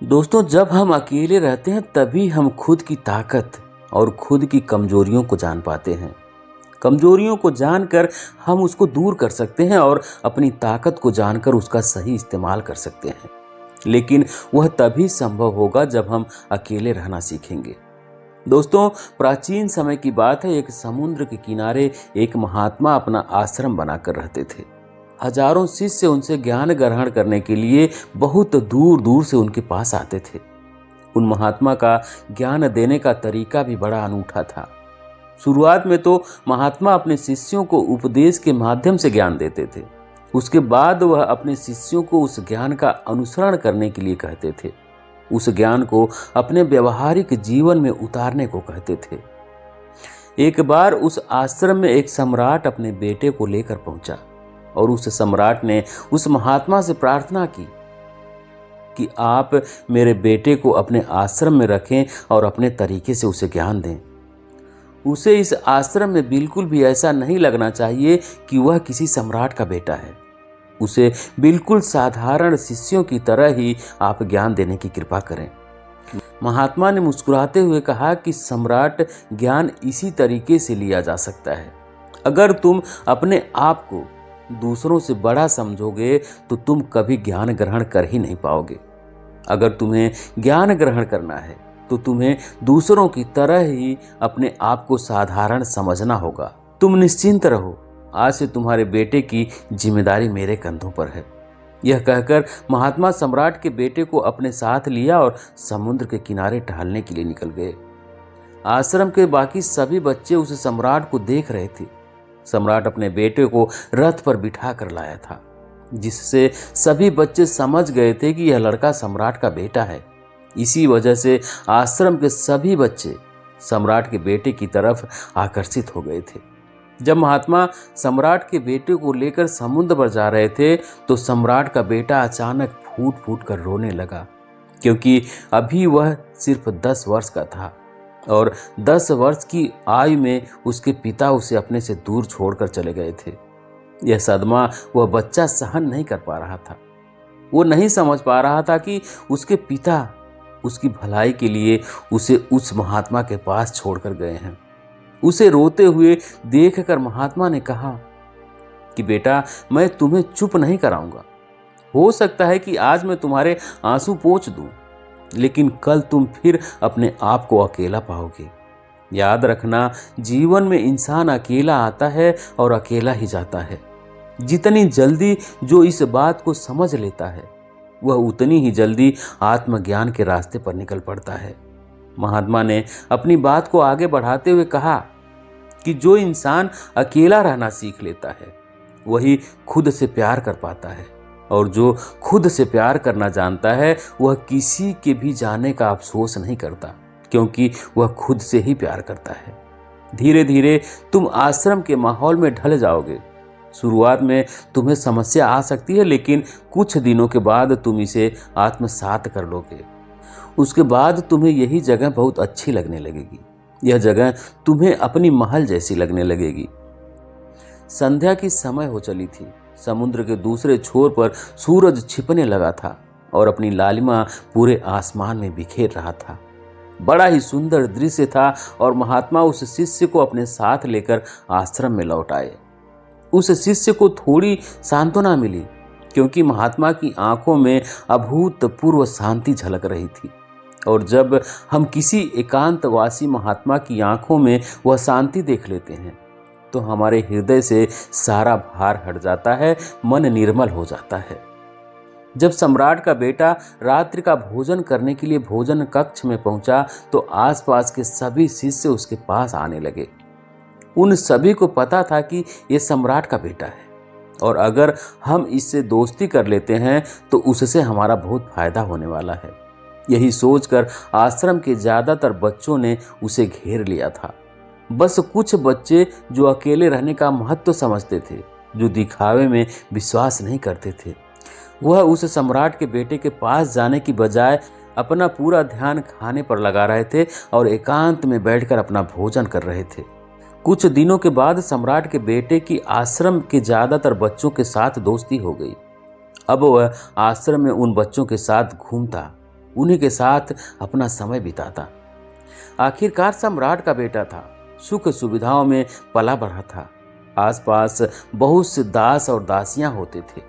दोस्तों, जब हम अकेले रहते हैं तभी हम खुद की ताकत और खुद की कमजोरियों को जान पाते हैं। कमजोरियों को जानकर हम उसको दूर कर सकते हैं और अपनी ताकत को जानकर उसका सही इस्तेमाल कर सकते हैं। लेकिन वह तभी संभव होगा जब हम अकेले रहना सीखेंगे। दोस्तों, प्राचीन समय की बात है। एक समुद्र के किनारे एक महात्मा अपना आश्रम बनाकर रहते थे। हजारों शिष्य उनसे ज्ञान ग्रहण करने के लिए बहुत दूर दूर से उनके पास आते थे। उन महात्मा का ज्ञान देने का तरीका भी बड़ा अनूठा था। शुरुआत में तो महात्मा अपने शिष्यों को उपदेश के माध्यम से ज्ञान देते थे। उसके बाद वह अपने शिष्यों को उस ज्ञान का अनुसरण करने के लिए कहते थे। उस ज्ञान को अपने व्यवहारिक जीवन में उतारने को कहते थे। एक बार उस आश्रम में एक सम्राट अपने बेटे को लेकर पहुंचा और उस सम्राट ने उस महात्मा से प्रार्थना की कि आप मेरे बेटे को अपने आश्रम में रखें और अपने तरीके से उसे ज्ञान दें। उसे इस आश्रम में बिल्कुल भी ऐसा नहीं लगना चाहिए कि वह किसी सम्राट का बेटा है। उसे बिल्कुल साधारण शिष्यों की तरह ही आप ज्ञान देने की कृपा करें। महात्मा ने मुस्कुराते हुए कहा कि सम्राट, ज्ञान इसी तरीके से लिया जा सकता है। अगर तुम अपने आप को दूसरों से बड़ा समझोगे तो तुम कभी ज्ञान ग्रहण कर ही नहीं पाओगे। अगर तुम्हें ज्ञान ग्रहण करना है तो तुम्हें दूसरों की तरह ही अपने आप को साधारण समझना होगा। तुम निश्चिंत रहो, आज से तुम्हारे बेटे की जिम्मेदारी मेरे कंधों पर है। यह कहकर महात्मा सम्राट के बेटे को अपने साथ लिया और समुद्र के किनारे टहलने के लिए निकल गए। आश्रम के बाकी सभी बच्चे उस सम्राट को देख रहे थे। सम्राट अपने बेटे को रथ पर बिठा कर लाया था, जिससे सभी बच्चे समझ गए थे कि यह लड़का सम्राट का बेटा है। इसी वजह से आश्रम के सभी बच्चे सम्राट के बेटे की तरफ आकर्षित हो गए थे। जब महात्मा सम्राट के बेटे को लेकर समुद्र पर जा रहे थे तो सम्राट का बेटा अचानक फूट फूट कर रोने लगा, क्योंकि अभी वह सिर्फ 10 वर्ष का था और 10 वर्ष की आयु में उसके पिता उसे अपने से दूर छोड़कर चले गए थे। यह सदमा वह बच्चा सहन नहीं कर पा रहा था। वो नहीं समझ पा रहा था कि उसके पिता उसकी भलाई के लिए उसे उस महात्मा के पास छोड़कर गए हैं। उसे रोते हुए देखकर महात्मा ने कहा कि बेटा, मैं तुम्हें चुप नहीं कराऊंगा। हो सकता है कि आज मैं तुम्हारे आंसू पोंछ दूं, लेकिन कल तुम फिर अपने आप को अकेला पाओगे। याद रखना, जीवन में इंसान अकेला आता है और अकेला ही जाता है। जितनी जल्दी जो इस बात को समझ लेता है, वह उतनी ही जल्दी आत्मज्ञान के रास्ते पर निकल पड़ता है। महात्मा ने अपनी बात को आगे बढ़ाते हुए कहा कि जो इंसान अकेला रहना सीख लेता है वही खुद से प्यार कर पाता है, और जो खुद से प्यार करना जानता है वह किसी के भी जाने का अफसोस नहीं करता, क्योंकि वह खुद से ही प्यार करता है। धीरे धीरे तुम आश्रम के माहौल में ढल जाओगे। शुरुआत में तुम्हें समस्या आ सकती है, लेकिन कुछ दिनों के बाद तुम इसे आत्मसात कर लोगे। उसके बाद तुम्हें यही जगह बहुत अच्छी लगने लगेगी। यह जगह तुम्हें अपनी महल जैसी लगने लगेगी। संध्या की समय हो चली थी। समुद्र के दूसरे छोर पर सूरज छिपने लगा था और अपनी लालिमा पूरे आसमान में बिखेर रहा था। बड़ा ही सुंदर दृश्य था और महात्मा उस शिष्य को अपने साथ लेकर आश्रम में लौट आए। उस शिष्य को थोड़ी सांत्वना मिली, क्योंकि महात्मा की आंखों में अभूतपूर्व शांति झलक रही थी। और जब हम किसी एकांतवासी महात्मा की आंखों में वह शांति देख लेते हैं तो हमारे हृदय से सारा भार हट जाता है, मन निर्मल हो जाता है। जब सम्राट का बेटा रात्रि का भोजन करने के लिए भोजन कक्ष में पहुंचा तो आसपास के सभी शिष्य उसके पास आने लगे। उन सभी को पता था कि यह सम्राट का बेटा है और अगर हम इससे दोस्ती कर लेते हैं तो उससे हमारा बहुत फायदा होने वाला है। यही सोचकर आश्रम के ज्यादातर बच्चों ने उसे घेर लिया था। बस कुछ बच्चे जो अकेले रहने का महत्व समझते थे, जो दिखावे में विश्वास नहीं करते थे, वह उस सम्राट के बेटे के पास जाने की बजाय अपना पूरा ध्यान खाने पर लगा रहे थे और एकांत में बैठकर अपना भोजन कर रहे थे। कुछ दिनों के बाद सम्राट के बेटे की आश्रम के ज्यादातर बच्चों के साथ दोस्ती हो गई। अब वह आश्रम में उन बच्चों के साथ घूमता, उन्हीं के साथ अपना समय बिताता। आखिरकार सम्राट का बेटा था, सुख सुविधाओं में पला बढ़ा था। आसपास बहुत से दास और दासियां होते थे।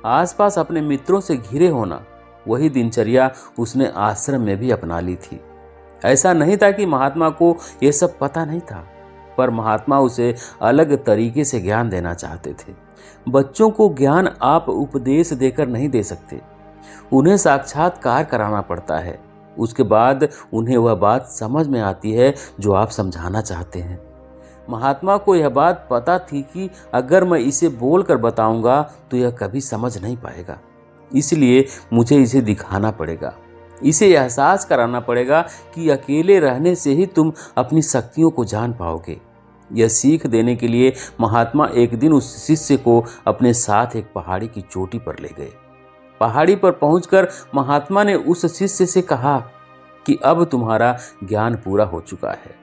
आसपास अपने मित्रों से घिरे होना, वही दिनचर्या उसने आश्रम में भी अपना ली थी। ऐसा नहीं था कि महात्मा को यह सब पता नहीं था, पर महात्मा उसे अलग तरीके से ज्ञान देना चाहते थे। बच्चों को ज्ञान आप उपदेश देकर नहीं दे सकते, उन्हें साक्षात्कार कराना पड़ता है। उसके बाद उन्हें वह बात समझ में आती है जो आप समझाना चाहते हैं। महात्मा को यह बात पता थी कि अगर मैं इसे बोलकर बताऊंगा तो यह कभी समझ नहीं पाएगा, इसलिए मुझे इसे दिखाना पड़ेगा, इसे एहसास कराना पड़ेगा कि अकेले रहने से ही तुम अपनी शक्तियों को जान पाओगे। यह सीख देने के लिए महात्मा एक दिन उस शिष्य को अपने साथ एक पहाड़ी की चोटी पर ले गए। पहाड़ी पर पहुंचकर महात्मा ने उस शिष्य से कहा कि अब तुम्हारा ज्ञान पूरा हो चुका है,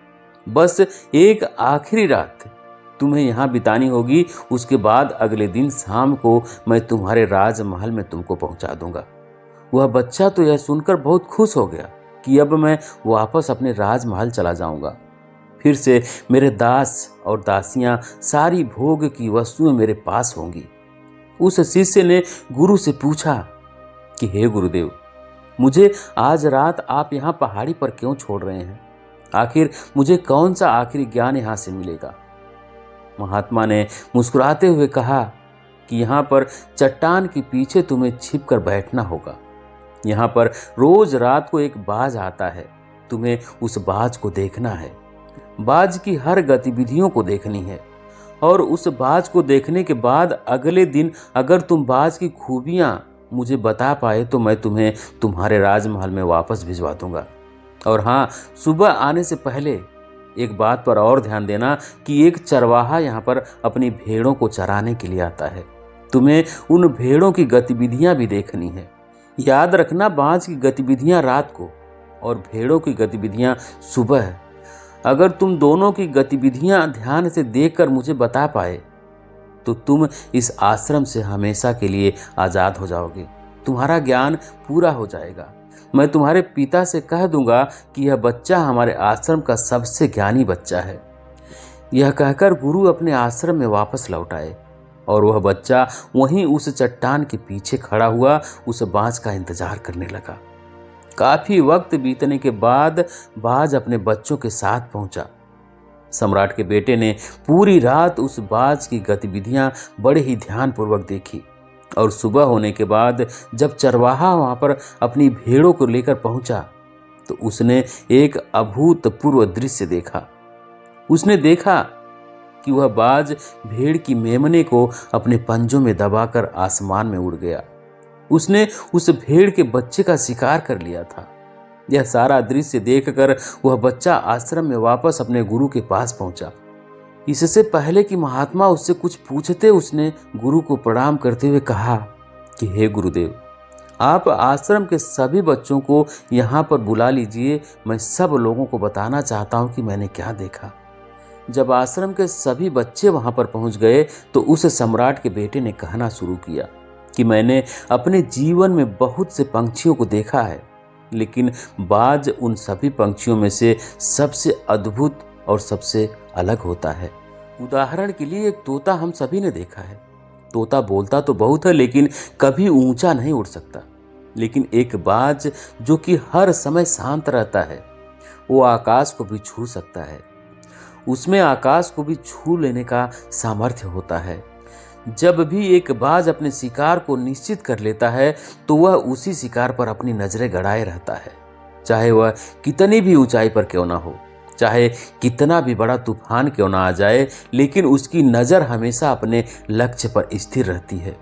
बस एक आखिरी रात तुम्हें यहाँ बितानी होगी। उसके बाद अगले दिन शाम को मैं तुम्हारे राजमहल में तुमको पहुंचा दूंगा। वह बच्चा तो यह सुनकर बहुत खुश हो गया कि अब मैं वापस अपने राजमहल चला जाऊंगा। फिर से मेरे दास और दासियां, सारी भोग की वस्तुएं मेरे पास होंगी। उस शिष्य ने गुरु से पूछा कि हे गुरुदेव, मुझे आज रात आप यहाँ पहाड़ी पर क्यों छोड़ रहे हैं? आखिर मुझे कौन सा आखिरी ज्ञान यहाँ से मिलेगा? महात्मा ने मुस्कुराते हुए कहा कि यहाँ पर चट्टान के पीछे तुम्हें छिपकर बैठना होगा। यहाँ पर रोज रात को एक बाज आता है, तुम्हें उस बाज को देखना है। बाज की हर गतिविधियों को देखनी है, और उस बाज को देखने के बाद अगले दिन अगर तुम बाज की खूबियां मुझे बता पाए तो मैं तुम्हें तुम्हारे राजमहल में वापस भिजवा दूंगा। और हाँ, सुबह आने से पहले एक बात पर और ध्यान देना कि एक चरवाहा यहाँ पर अपनी भेड़ों को चराने के लिए आता है। तुम्हें उन भेड़ों की गतिविधियां भी देखनी है। याद रखना, बाज की गतिविधियां रात को और भेड़ों की गतिविधियां सुबह है। अगर तुम दोनों की गतिविधियां ध्यान से देखकर मुझे बता पाए तो तुम इस आश्रम से हमेशा के लिए आजाद हो जाओगे। तुम्हारा ज्ञान पूरा हो जाएगा। मैं तुम्हारे पिता से कह दूंगा कि यह बच्चा हमारे आश्रम का सबसे ज्ञानी बच्चा है। यह कहकर गुरु अपने आश्रम में वापस लौट आए और वह बच्चा वहीं उस चट्टान के पीछे खड़ा हुआ उस बाज का इंतजार करने लगा। काफी वक्त बीतने के बाद बाज अपने बच्चों के साथ पहुंचा। सम्राट के बेटे ने पूरी रात उस बाज की गतिविधियां बड़े ही ध्यानपूर्वक देखी, और सुबह होने के बाद जब चरवाहा वहां पर अपनी भेड़ों को लेकर पहुंचा तो उसने एक अभूतपूर्व दृश्य देखा। उसने देखा कि वह बाज भेड़ की मेमने को अपने पंजों में दबाकर आसमान में उड़ गया। उसने उस भेड़ के बच्चे का शिकार कर लिया था। यह सारा दृश्य देखकर वह बच्चा आश्रम में वापस अपने गुरु के पास पहुंचा। इससे पहले कि महात्मा उससे कुछ पूछते, उसने गुरु को प्रणाम करते हुए कहा कि हे गुरुदेव, आप आश्रम के सभी बच्चों को यहाँ पर बुला लीजिए। मैं सब लोगों को बताना चाहता हूँ कि मैंने क्या देखा। जब आश्रम के सभी बच्चे वहां पर पहुंच गए तो उस सम्राट के बेटे ने कहना शुरू किया कि मैंने अपने जीवन में बहुत से पंछियों को देखा है, लेकिन बाज उन सभी पंछियों में से सबसे अद्भुत और सबसे अलग होता है। उदाहरण के लिए एक तोता हम सभी ने देखा है। तोता बोलता तो बहुत है लेकिन कभी ऊंचा नहीं उड़ सकता। लेकिन एक बाज जो कि हर समय शांत रहता है, वो आकाश को भी छू सकता है। उसमें आकाश को भी छू लेने का सामर्थ्य होता है। जब भी एक बाज अपने शिकार को निश्चित कर लेता है तो वह उसी शिकार पर अपनी नजरें गड़ाए रहता है, चाहे वह कितनी भी ऊंचाई पर क्यों ना हो, चाहे कितना भी बड़ा तूफान क्यों ना आ जाए, लेकिन उसकी नजर हमेशा अपने लक्ष्य पर स्थिर रहती है।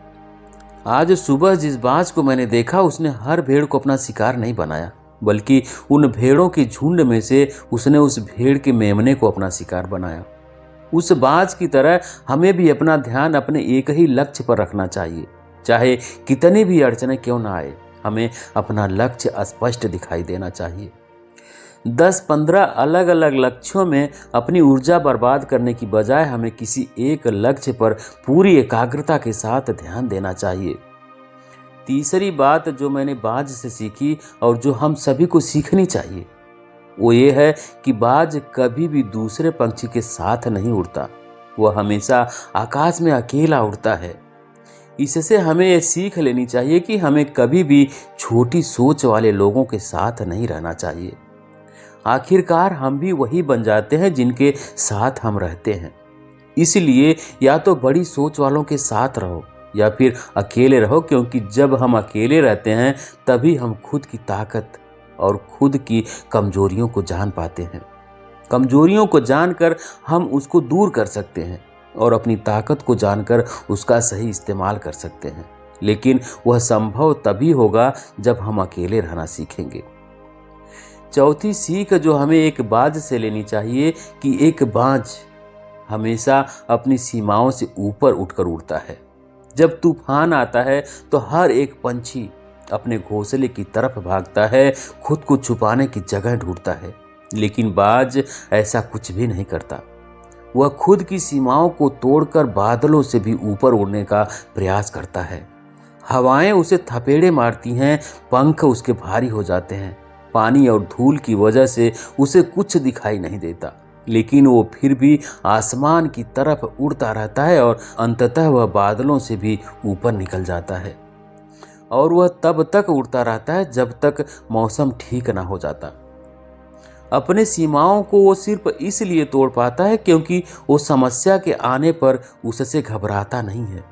आज सुबह जिस बाज को मैंने देखा, उसने हर भेड़ को अपना शिकार नहीं बनाया, बल्कि उन भेड़ों के झुंड में से उसने उस भेड़ के मेमने को अपना शिकार बनाया। उस बाज की तरह हमें भी अपना ध्यान अपने एक ही लक्ष्य पर रखना चाहिए। चाहे कितनी भी अड़चनें क्यों ना आए, हमें अपना लक्ष्य स्पष्ट दिखाई देना चाहिए। 10-15 अलग अलग लक्ष्यों में अपनी ऊर्जा बर्बाद करने की बजाय हमें किसी एक लक्ष्य पर पूरी एकाग्रता के साथ ध्यान देना चाहिए। तीसरी बात जो मैंने बाज से सीखी और जो हम सभी को सीखनी चाहिए वो ये है कि बाज कभी भी दूसरे पंछी के साथ नहीं उड़ता। वह हमेशा आकाश में अकेला उड़ता है। इससे हमें यह सीख लेनी चाहिए कि हमें कभी भी छोटी सोच वाले लोगों के साथ नहीं रहना चाहिए। आखिरकार हम भी वही बन जाते हैं जिनके साथ हम रहते हैं। इसलिए या तो बड़ी सोच वालों के साथ रहो या फिर अकेले रहो, क्योंकि जब हम अकेले रहते हैं तभी हम खुद की ताकत और खुद की कमजोरियों को जान पाते हैं। कमजोरियों को जानकर हम उसको दूर कर सकते हैं और अपनी ताकत को जानकर उसका सही इस्तेमाल कर सकते हैं। लेकिन वह संभव तभी होगा जब हम अकेले रहना सीखेंगे। चौथी सीख जो हमें एक बाज से लेनी चाहिए कि एक बाज हमेशा अपनी सीमाओं से ऊपर उठकर उड़ता है। जब तूफान आता है तो हर एक पंछी अपने घोंसले की तरफ भागता है, खुद को छुपाने की जगह ढूंढता है। लेकिन बाज ऐसा कुछ भी नहीं करता। वह खुद की सीमाओं को तोड़कर बादलों से भी ऊपर उड़ने का प्रयास करता है। हवाएं उसे थपेड़े मारती हैं, पंख उसके भारी हो जाते हैं। पानी और धूल की वजह से उसे कुछ दिखाई नहीं देता, लेकिन वो फिर भी आसमान की तरफ उड़ता रहता है और अंततः वह बादलों से भी ऊपर निकल जाता है। और वह तब तक उड़ता रहता है जब तक मौसम ठीक ना हो जाता। अपने सीमाओं को वो सिर्फ इसलिए तोड़ पाता है क्योंकि वो समस्या के आने पर उससे घबराता नहीं है,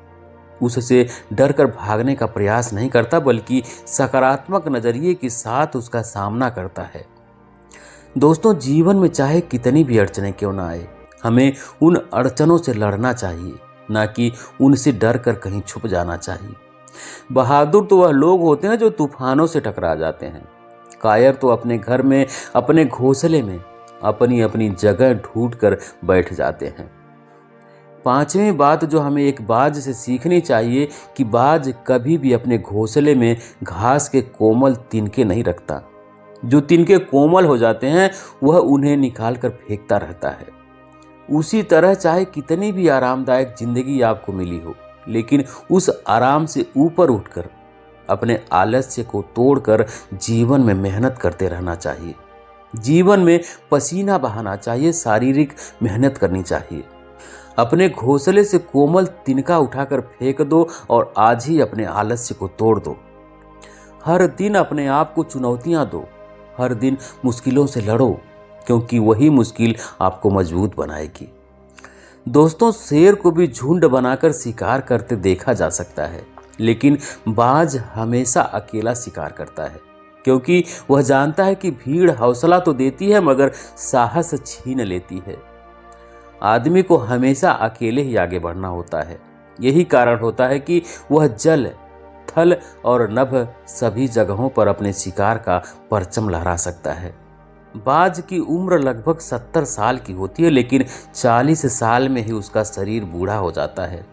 उससे डरकर भागने का प्रयास नहीं करता, बल्कि सकारात्मक नजरिए के साथ उसका सामना करता है। दोस्तों, जीवन में चाहे कितनी भी अड़चनें क्यों ना आए, हमें उन अड़चनों से लड़ना चाहिए, ना कि उनसे डर कर कहीं छुप जाना चाहिए। बहादुर तो वह लोग होते हैं जो तूफानों से टकरा जाते हैं। कायर तो अपने घर में, अपने घोंसले में अपनी अपनी जगह ढूंढ कर बैठ जाते हैं। पांचवी बात जो हमें एक बाज से सीखनी चाहिए कि बाज कभी भी अपने घोंसले में घास के कोमल तिनके नहीं रखता। जो तिनके कोमल हो जाते हैं वह उन्हें निकाल कर फेंकता रहता है। उसी तरह चाहे कितनी भी आरामदायक जिंदगी आपको मिली हो, लेकिन उस आराम से ऊपर उठकर अपने आलस्य को तोड़कर जीवन में मेहनत करते रहना चाहिए। जीवन में पसीना बहाना चाहिए, शारीरिक मेहनत करनी चाहिए। अपने घोंसले से कोमल तिनका उठाकर फेंक दो और आज ही अपने आलस्य को तोड़ दो। हर दिन अपने आप को चुनौतियां दो, हर दिन मुश्किलों से लड़ो, क्योंकि वही मुश्किल आपको मजबूत बनाएगी। दोस्तों, शेर को भी झुंड बनाकर शिकार करते देखा जा सकता है, लेकिन बाज हमेशा अकेला शिकार करता है, क्योंकि वह जानता है कि भीड़ हौसला तो देती है मगर साहस छीन लेती है। आदमी को हमेशा अकेले ही आगे बढ़ना होता है। यही कारण होता है कि वह जल, थल और नभ सभी जगहों पर अपने शिकार का परचम लहरा सकता है। बाज की उम्र लगभग 70 साल की होती है, लेकिन 40 साल में ही उसका शरीर बूढ़ा हो जाता है।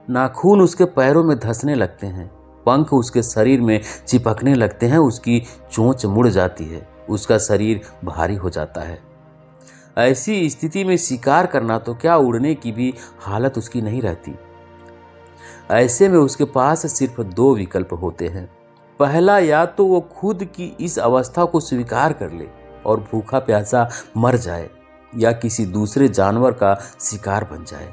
नाखून उसके पैरों में धंसने लगते हैं, पंख उसके शरीर में चिपकने लगते हैं, उसकी चोंच मुड़ जाती है, उसका शरीर भारी हो जाता है। ऐसी स्थिति में शिकार करना तो क्या, उड़ने की भी हालत उसकी नहीं रहती। ऐसे में उसके पास सिर्फ 2 विकल्प होते हैं। पहला, या तो वो खुद की इस अवस्था को स्वीकार कर ले और भूखा प्यासा मर जाए, या किसी दूसरे जानवर का शिकार बन जाए।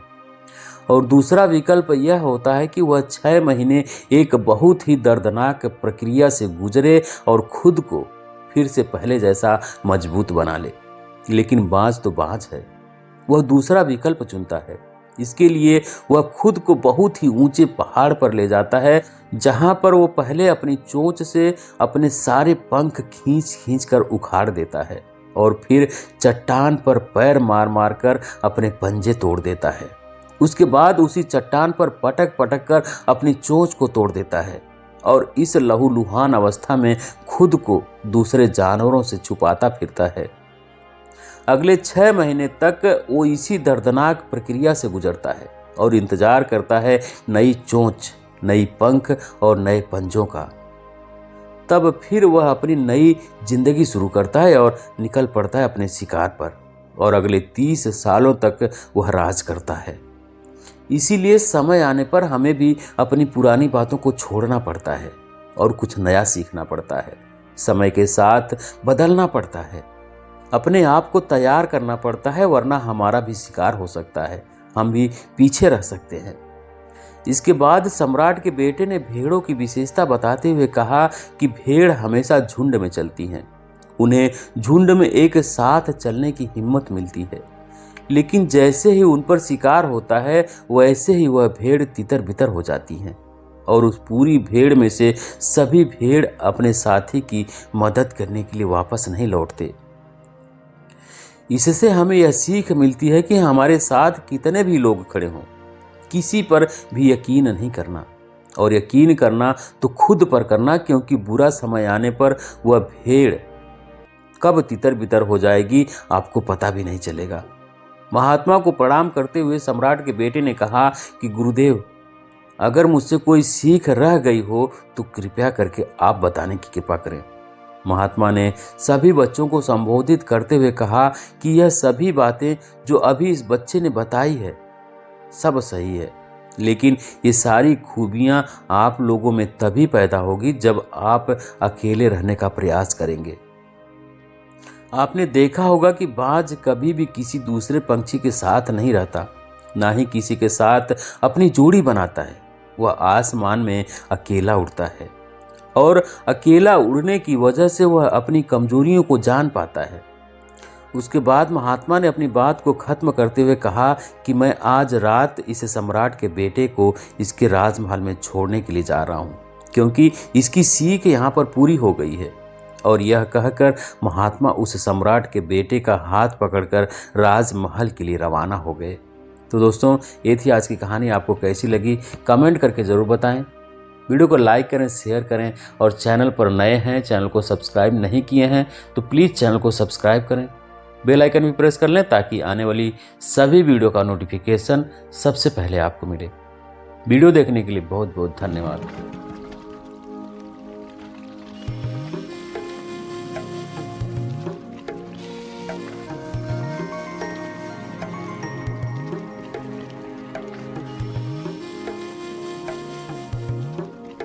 और दूसरा विकल्प यह होता है कि वह 6 महीने एक बहुत ही दर्दनाक प्रक्रिया से गुजरे और खुद को फिर से पहले जैसा मजबूत बना ले। लेकिन बाज तो बाज है, वह दूसरा विकल्प चुनता है। इसके लिए वह खुद को बहुत ही ऊंचे पहाड़ पर ले जाता है, जहां पर वो पहले अपनी चोंच से अपने सारे पंख खींच खींच कर उखाड़ देता है और फिर चट्टान पर पैर मार मार कर अपने पंजे तोड़ देता है। उसके बाद उसी चट्टान पर पटक पटक कर अपनी चोंच को तोड़ देता है और इस लहूलुहान अवस्था में खुद को दूसरे जानवरों से छुपाता फिरता है। अगले 6 महीने तक वो इसी दर्दनाक प्रक्रिया से गुजरता है और इंतजार करता है नई चोंच, नई पंख और नए पंजों का। तब फिर वह अपनी नई जिंदगी शुरू करता है और निकल पड़ता है अपने शिकार पर, और अगले 30 सालों तक वह राज करता है। इसीलिए समय आने पर हमें भी अपनी पुरानी बातों को छोड़ना पड़ता है, और कुछ नया सीखना पड़ता है। समय के साथ बदलना पड़ता है, अपने आप को तैयार करना पड़ता है, वरना हमारा भी शिकार हो सकता है, हम भी पीछे रह सकते हैं। इसके बाद सम्राट के बेटे ने भेड़ों की विशेषता बताते हुए कहा कि भेड़ हमेशा झुंड में चलती हैं। उन्हें झुंड में एक साथ चलने की हिम्मत मिलती है, लेकिन जैसे ही उन पर शिकार होता है वैसे ही वह भेड़ तितर बितर हो जाती हैं और उस पूरी भेड़ में से सभी भेड़ अपने साथी की मदद करने के लिए वापस नहीं लौटते। इससे हमें यह सीख मिलती है कि हमारे साथ कितने भी लोग खड़े हों, किसी पर भी यकीन नहीं करना, और यकीन करना तो खुद पर करना, क्योंकि बुरा समय आने पर वह भेड़ कब तितर बितर हो जाएगी आपको पता भी नहीं चलेगा। महात्मा को प्रणाम करते हुए सम्राट के बेटे ने कहा कि गुरुदेव, अगर मुझसे कोई सीख रह गई हो तो कृपया करके आप बताने की कृपा करें। महात्मा ने सभी बच्चों को संबोधित करते हुए कहा कि यह सभी बातें जो अभी इस बच्चे ने बताई है सब सही है, लेकिन ये सारी खूबियां आप लोगों में तभी पैदा होगी जब आप अकेले रहने का प्रयास करेंगे। आपने देखा होगा कि बाज कभी भी किसी दूसरे पंछी के साथ नहीं रहता, ना ही किसी के साथ अपनी जोड़ी बनाता है। वह आसमान में अकेला उड़ता है और अकेला उड़ने की वजह से वह अपनी कमजोरियों को जान पाता है। उसके बाद महात्मा ने अपनी बात को खत्म करते हुए कहा कि मैं आज रात इस सम्राट के बेटे को इसके राजमहल में छोड़ने के लिए जा रहा हूँ, क्योंकि इसकी सीख यहाँ पर पूरी हो गई है। और यह कहकर महात्मा उस सम्राट के बेटे का हाथ पकड़कर राजमहल के लिए रवाना हो गए। तो दोस्तों, ये थी आज की कहानी। आपको कैसी लगी कमेंट करके ज़रूर बताएं। वीडियो को लाइक करें, शेयर करें, और चैनल पर नए हैं, चैनल को सब्सक्राइब नहीं किए हैं तो प्लीज़ चैनल को सब्सक्राइब करें, बेल आइकन भी प्रेस कर लें ताकि आने वाली सभी वीडियो का नोटिफिकेशन सबसे पहले आपको मिले। वीडियो देखने के लिए बहुत बहुत धन्यवाद।